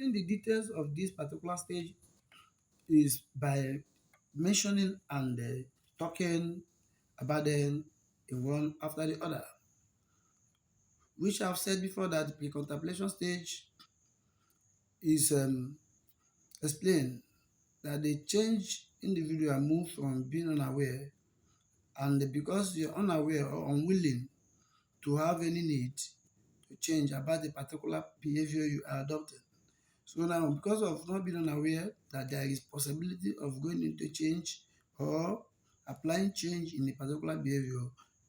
explaining the details of this particular stage is by mentioning and talking about them in one after the other, which I've said before that the contemplation stage is explained that they change individual move from being unaware, and because you're unaware or unwilling to have any need to change about the particular behavior you are adopting. So now, because of not being unaware that there is possibility of going into change or applying change in a particular behavior,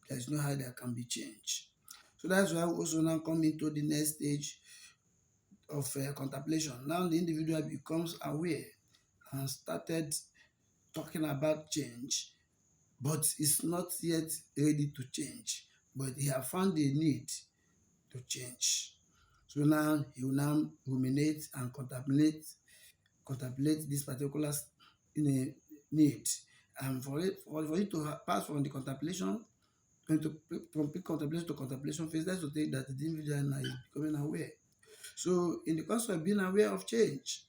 there is no how there can be change. So that's why we also now come into the next stage of contemplation. Now the individual becomes aware and started talking about change, but is not yet ready to change, but he have found the need to change. So now he will now ruminate and contemplate this particular need. And for it to pass from the contemplation into from contemplation to contemplation phase, that's to take that the individual now is becoming aware. So in the course of being aware of change,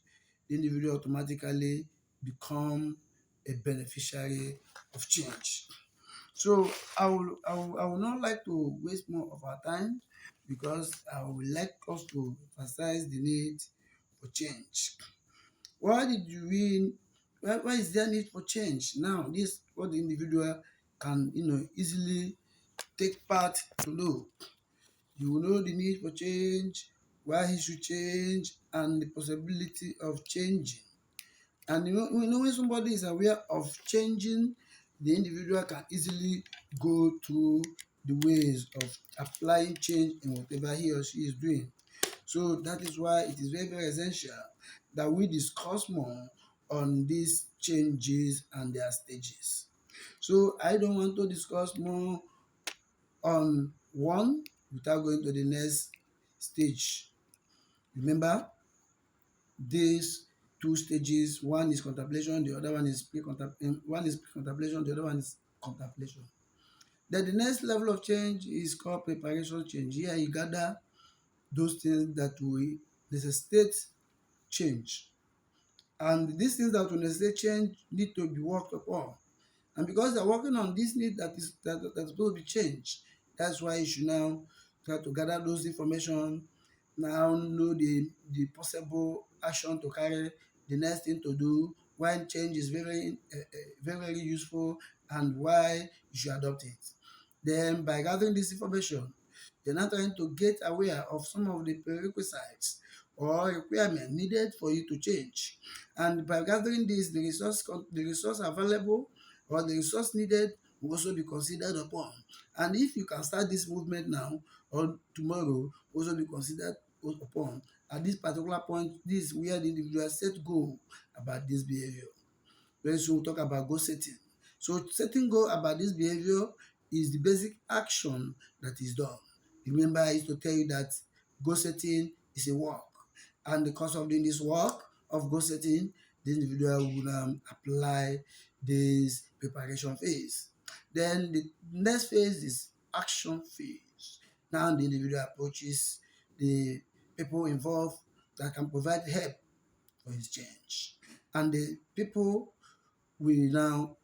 the individual automatically become a beneficiary of change. So I will not like to waste more of our time because I would like us to emphasize the need for change. Why did you win? Why is there need for change? Now, this what the individual can easily take part to know. You will know the need for change, why he should change, and the possibility of changing. And when somebody is aware of changing, the individual can easily go through the ways of applying change in whatever he or she is doing. So that is why it is very, very essential that we discuss more on these changes and their stages. So I don't want to discuss more on one without going to the next stage. Remember, these two stages, one is contemplation, the other one is pre-contemplation, the other one is contemplation. Then the next level of change is called preparation change. Here you gather those things that will necessitate change. And these things that will necessitate change need to be worked upon. And because they're working on this need that's supposed to be changed, that's why you should now try to gather those information, now know the possible action to carry, the next thing to do, why change is very, very useful, and why you should adopt it. Then by gathering this information, you're now trying to get aware of some of the prerequisites or requirements needed for you to change. And by gathering this, the resource available or the resource needed will also be considered upon. And if you can start this movement now or tomorrow, also be considered upon. At this particular point, this is where the individual set goal about this behavior. Very soon we'll talk about goal setting. So setting goal about this behavior is the basic action that is done. Remember, I used to tell you that goal setting is a work. And because of doing this work of goal setting, the individual will apply this preparation phase. Then the next phase is action phase. Now the individual approaches the people involved that can provide help for his change. And the people will now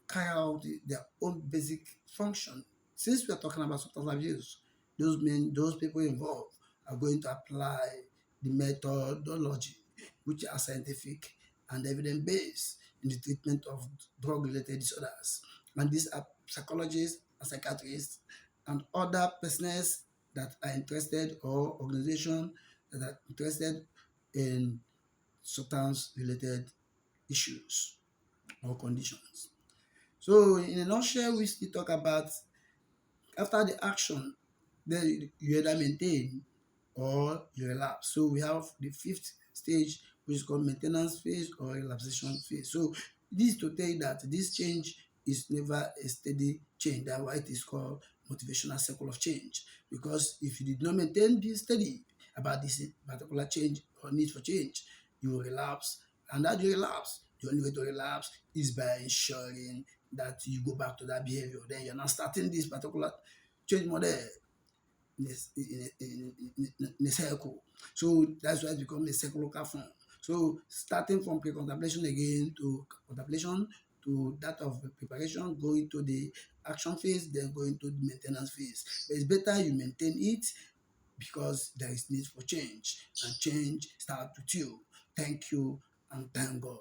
carry out their own basic function. Since we are talking about substance abuse, those people involved are going to apply the methodology which are scientific and evidence-based in the treatment of drug-related disorders. And these are psychologists and psychiatrists and other persons that are interested or organizations that are interested in substance-related issues or conditions. So in a nutshell, we still talk about after the action, then you either maintain or you relapse. So we have the fifth stage, which is called maintenance phase or relaxation phase. So this is to tell you that this change is never a steady change. That's why it is called motivational cycle of change. Because if you did not maintain this steady about this particular change or need for change, you will relapse. And that you relapse, the only way to relapse is by ensuring that you go back to that behavior. Then you're not starting this particular change model in a circle. So that's why it becomes a cyclical form. So starting from pre-contemplation again to contemplation to that of preparation, going to the action phase, then going to the maintenance phase. But it's better you maintain it because there is need for change, and change starts with you. Thank you and thank God.